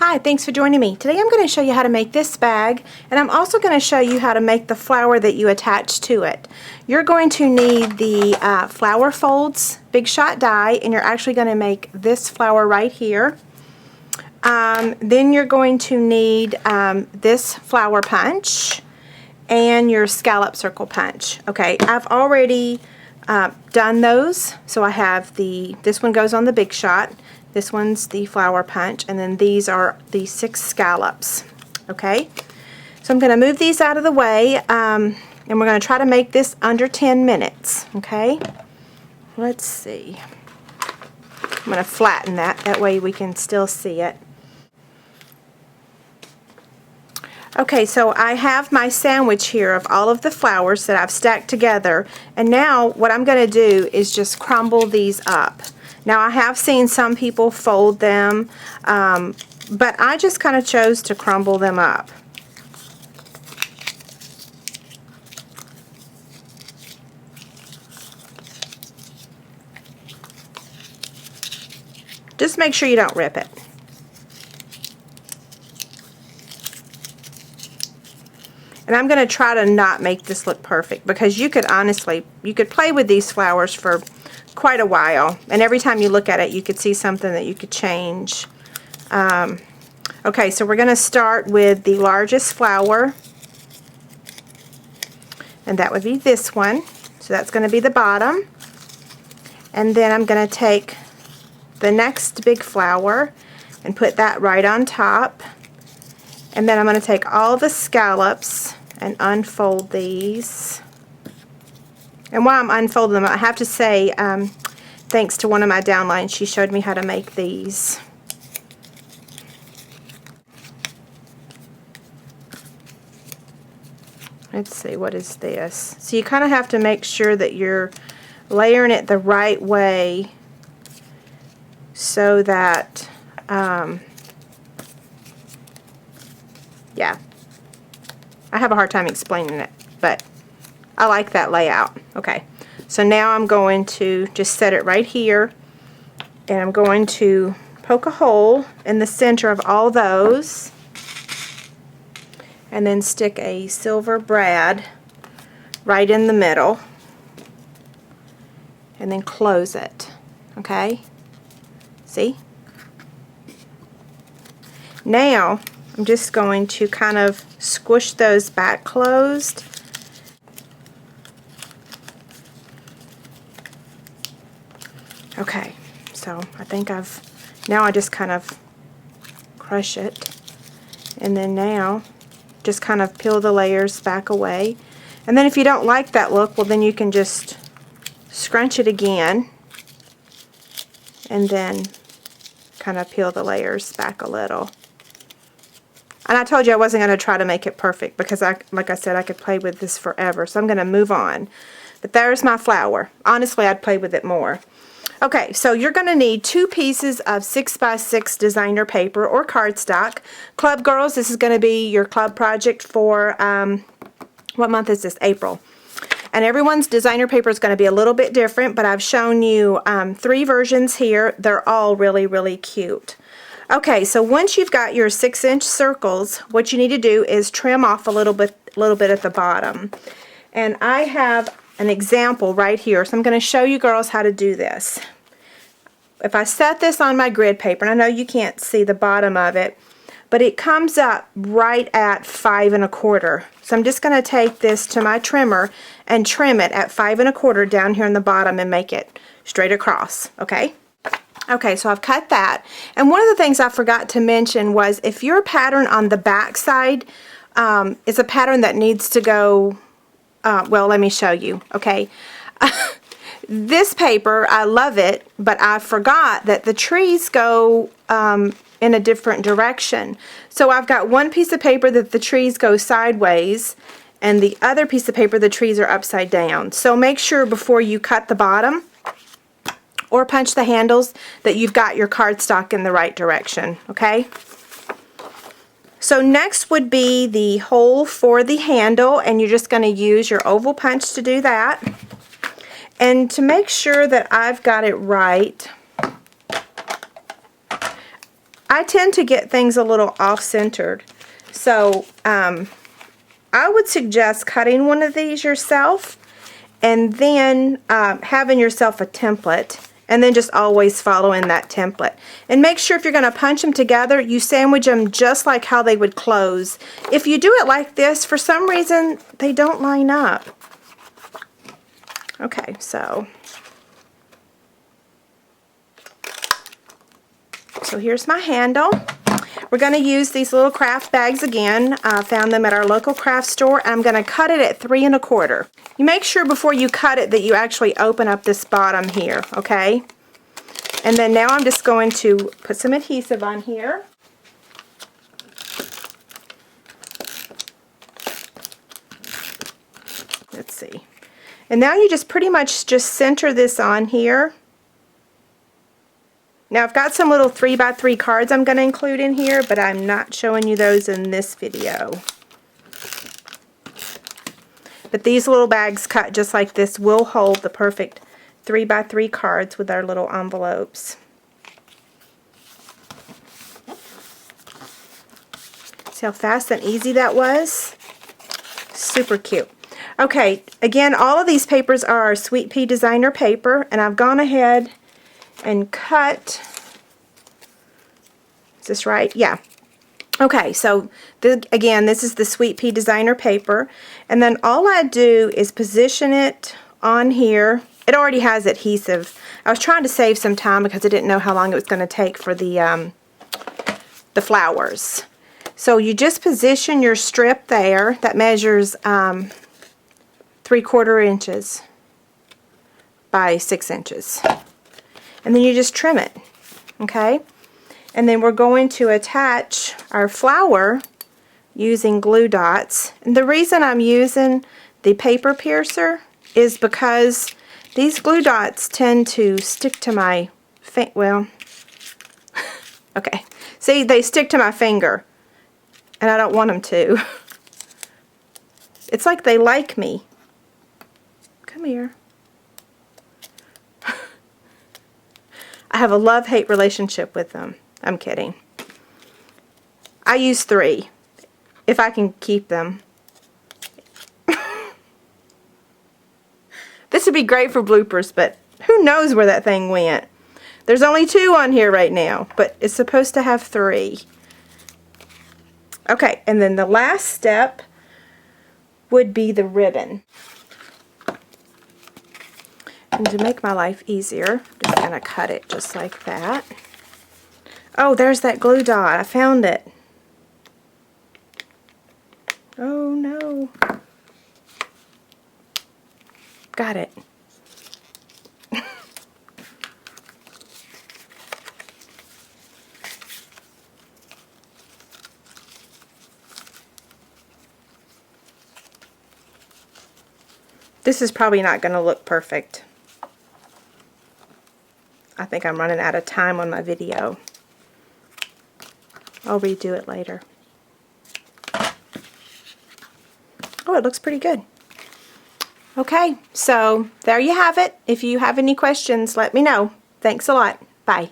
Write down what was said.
Hi, thanks for joining me. Today I'm going to show you how to make this bag, and I'm also going to show you how to make the flower that you attach to it. You're going to need the flower folds, Big Shot die, and you're actually going to make this flower right here. Then you're going to need this flower punch and your scallop circle punch. Okay, I've already done those, so I have this one goes on the Big Shot. This one's the flower punch, and then these are the 6 scallops. Okay, so I'm going to move these out of the way, and we're going to try to make this under 10 minutes. Okay, let's see. I'm going to flatten that way we can still see it. Okay, so I have my sandwich here of all of the flowers that I've stacked together, and now what I'm going to do is just crumble these up. Now I have seen some people fold them, but I just kind of chose to crumble them up. Just make sure you don't rip it. And I'm going to try to not make this look perfect, because you could play with these flowers for quite a while, and every time you look at it you could see something that you could change. Okay, so we're going to start with the largest flower, and that would be this one. So that's going to be the bottom, and then I'm going to take the next big flower and put that right on top, and then I'm going to take all the scallops and unfold these. And while I'm unfolding them, I have to say, thanks to one of my downlines, she showed me how to make these. Let's see, what is this? So you kind of have to make sure that you're layering it the right way so that, yeah. I have a hard time explaining it, but I like that layout. Okay, so now I'm going to just set it right here, and I'm going to poke a hole in the center of all those, and then stick a silver brad right in the middle, and then close it. Okay, see? Now I'm just going to kind of squish those back closed. Okay, so I think now I just kind of crush it, and then now just kind of peel the layers back away. And then if you don't like that look, well then you can just scrunch it again and then kind of peel the layers back a little. And I told you I wasn't going to try to make it perfect, because like I said, I could play with this forever, so I'm going to move on. But there's my flower. Honestly, I'd play with it more. Okay, so you're going to need 2 pieces of 6x6 designer paper or cardstock. Club Girls, this is going to be your club project for, what month is this? April. And everyone's designer paper is going to be a little bit different, but I've shown you 3 versions here. They're all really, really cute. Okay, so once you've got your 6-inch circles, what you need to do is trim off a little bit at the bottom. And I have an example right here, so I'm going to show you girls how to do this. If I set this on my grid paper, and I know you can't see the bottom of it, but it comes up right at 5 1/4. So I'm just going to take this to my trimmer and trim it at 5 1/4 down here on the bottom and make it straight across. Okay? Okay, so I've cut that. And one of the things I forgot to mention was, if your pattern on the back side is a pattern that needs to go, well, let me show you. Okay. This paper, I love it, but I forgot that the trees go in a different direction. So I've got one piece of paper that the trees go sideways, and the other piece of paper the trees are upside down. So make sure before you cut the bottom or punch the handles that you've got your cardstock in the right direction. Okay? So next would be the hole for the handle, and you're just going to use your oval punch to do that. And to make sure that I've got it right, I tend to get things a little off-centered. So I would suggest cutting one of these yourself and then having yourself a template and then just always following that template. And make sure if you're going to punch them together, you sandwich them just like how they would close. If you do it like this, for some reason, they don't line up. Okay, so here's my handle. We're going to use these little craft bags again. I found them at our local craft store. I'm going to cut it at 3 1/4. You make sure before you cut it that you actually open up this bottom here, okay? And then now I'm just going to put some adhesive on here. Let's see. And now you just pretty much just center this on here. Now I've got some little 3x3 cards I'm going to include in here, but I'm not showing you those in this video. But these little bags cut just like this will hold the perfect 3x3 cards with our little envelopes. See how fast and easy that was? Super cute. Okay, again, all of these papers are our Sweet Pea designer paper, and I've gone ahead and cut. Is this right? Yeah. Okay, so again, this is the Sweet Pea designer paper, and then all I do is position it on here. It already has adhesive. I was trying to save some time because I didn't know how long it was going to take for the flowers. So you just position your strip there that measures 3/4 inches by 6 inches. And then you just trim it, okay? And then we're going to attach our flower using glue dots. And the reason I'm using the paper piercer is because these glue dots tend to stick to my well, okay. See, they stick to my finger, and I don't want them to. It's like they like me. Come here. I have a love-hate relationship with them. I'm kidding. I use 3 if I can keep them. This would be great for bloopers, but who knows where that thing went. There's only 2 on here right now, but it's supposed to have 3. Okay, and then the last step would be the ribbon. And to make my life easier, I'm just going to cut it just like that. Oh, there's that glue dot. I found it. Oh no. Got it. This is probably not going to look perfect. I think I'm running out of time on my video. I'll redo it later. Oh, it looks pretty good. Okay, so there you have it. If you have any questions, let me know. Thanks a lot. Bye.